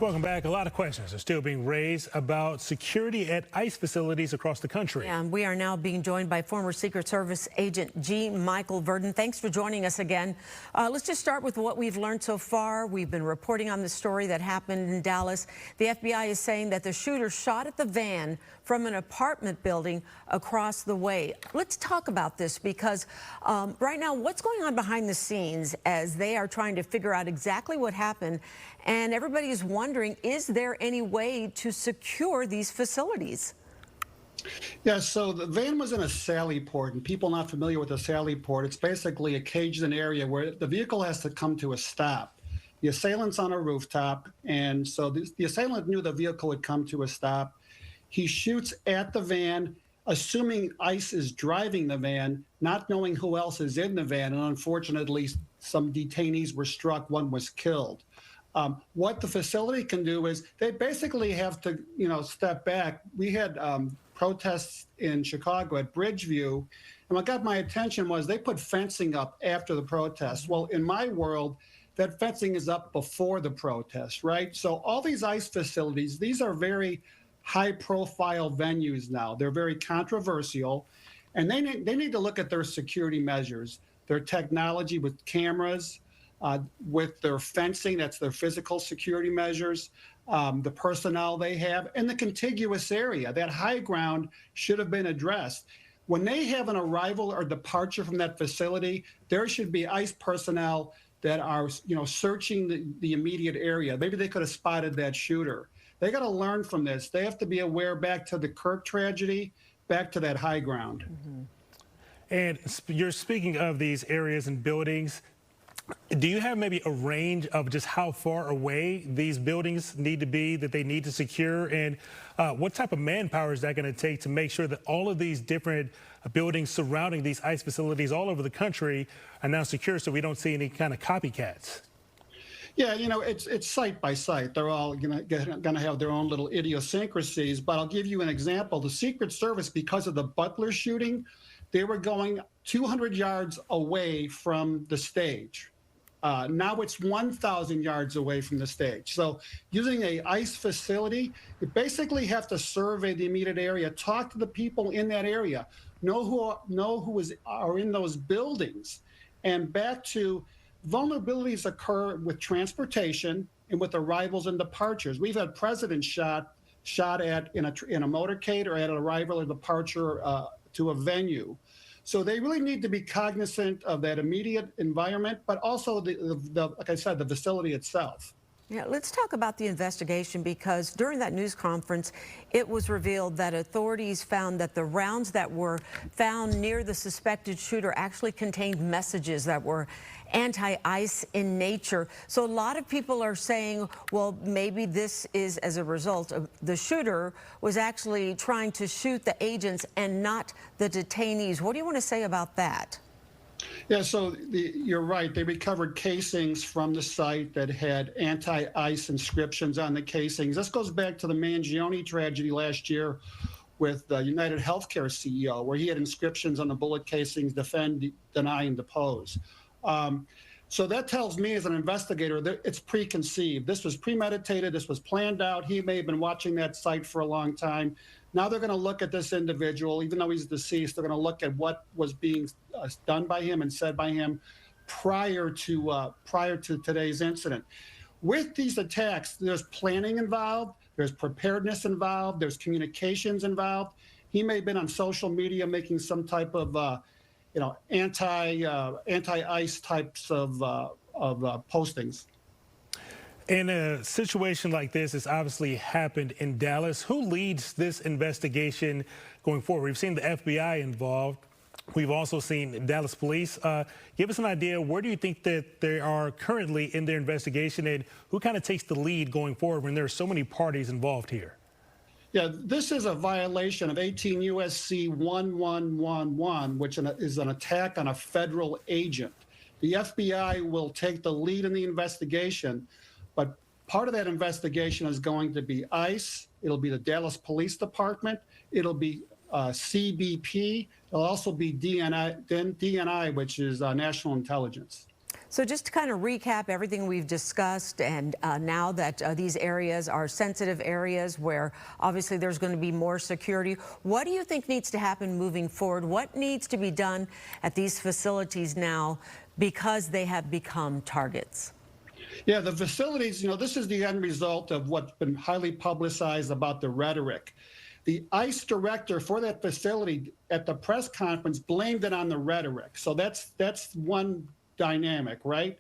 Welcome back. A lot of questions are still being raised about security at ICE facilities across the country. And we are now being joined by former Secret Service agent G. Michael Verden. Thanks for joining us again. Let's just start with what we've learned so far. We've been reporting on the story that happened in Dallas. The FBI is saying that the shooter shot at the van from an apartment building across the way. Let's talk about this because right now, what's going on behind the scenes as they are trying to figure out exactly what happened, and everybody is wondering, is there any way to secure these facilities? Yeah, so the van was in a sally port, and people not familiar with a sally port, it's basically a caged-in area where the vehicle has to come to a stop. The assailant's on a rooftop, and so the assailant knew the vehicle would come to a stop. He shoots at the van, assuming ICE is driving the van, not knowing who else is in the van, and unfortunately, some detainees were struck, one was killed. What the facility can do is they basically have to, step back. We had protests in Chicago at Bridgeview, and what got my attention was they put fencing up after the protest. Well, in my world, that fencing is up before the protest, right? So all these ICE facilities, these are very high-profile venues now. They're very controversial, and they need to look at their security measures, their technology with cameras, with their fencing, that's their physical security measures, the personnel they have, and the contiguous area. That high ground should have been addressed. When they have an arrival or departure from that facility, there should be ICE personnel that are, searching the immediate area. Maybe they could have spotted that shooter. They got to learn from this. They have to be aware back to the Kirk tragedy, back to that high ground. Mm-hmm. And you're speaking of these areas and buildings. Do you have maybe a range of just how far away these buildings need to be that they need to secure? And what type of manpower is that going to take to make sure that all of these different buildings surrounding these ICE facilities all over the country are now secure so we don't see any kind of copycats? Yeah, it's site by site. They're all going to have their own little idiosyncrasies. But I'll give you an example. The Secret Service, because of the Butler shooting, they were going 200 yards away from the stage. Now it's 1,000 yards away from the stage. So using a ICE facility, you basically have to survey the immediate area, talk to the people in that area, know who are in those buildings. And back to vulnerabilities occur with transportation and with arrivals and departures. We've had presidents shot at in a motorcade or at an arrival or departure to a venue. So they really need to be cognizant of that immediate environment, but also like I said, the facility itself. Yeah, let's talk about the investigation, because during that news conference, it was revealed that authorities found that the rounds that were found near the suspected shooter actually contained messages that were anti-ICE in nature. So a lot of people are saying, well, maybe this is as a result of the shooter was actually trying to shoot the agents and not the detainees. What do you want to say about that? Yeah, so you're right. They recovered casings from the site that had anti-ICE inscriptions on the casings. This goes back to the Mangione tragedy last year with the United Healthcare CEO, where he had inscriptions on the bullet casings, defend, deny, and depose. So that tells me as an investigator that it's preconceived. This was premeditated. This was planned out. He may have been watching that site for a long time. Now they're going to look at this individual, even though he's deceased, they're going to look at what was being done by him and said by him prior to today's incident. With these attacks, there's planning involved, there's preparedness involved, there's communications involved. He may have been on social media making some type of anti-ICE types of postings. In a situation like this, it's obviously happened in Dallas. Who leads this investigation going forward? We've seen the FBI involved. We've also seen Dallas police. Give us an idea, where do you think that they are currently in their investigation, and who kind of takes the lead going forward when there are so many parties involved here? Yeah, this is a violation of 18 U.S.C. 1111, which is an attack on a federal agent. The FBI will take the lead in the investigation, but part of that investigation is going to be ICE. It'll be the Dallas Police Department. It'll be CBP. It'll also be DNI, which is National Intelligence. So just to kind of recap everything we've discussed, and now that these areas are sensitive areas where obviously there's going to be more security, what do you think needs to happen moving forward? What needs to be done at these facilities now because they have become targets? Yeah, the facilities, this is the end result of what's been highly publicized about the rhetoric. The ICE director for that facility at the press conference blamed it on the rhetoric. So that's one dynamic, right?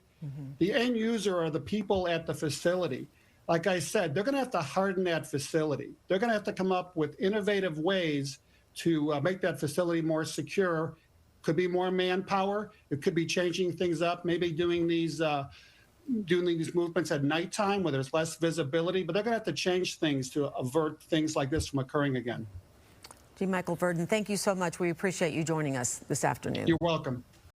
The end user are the people at the facility. Like I said, they're going to have to harden that facility. They're going to have to come up with innovative ways to make that facility more secure. Could be more manpower. It could be changing things up, maybe doing these movements at nighttime where there's less visibility. But they're going to have to change things to avert things like this from occurring again. G. Michael Verden, thank you so much. We appreciate you joining us this afternoon. You're welcome.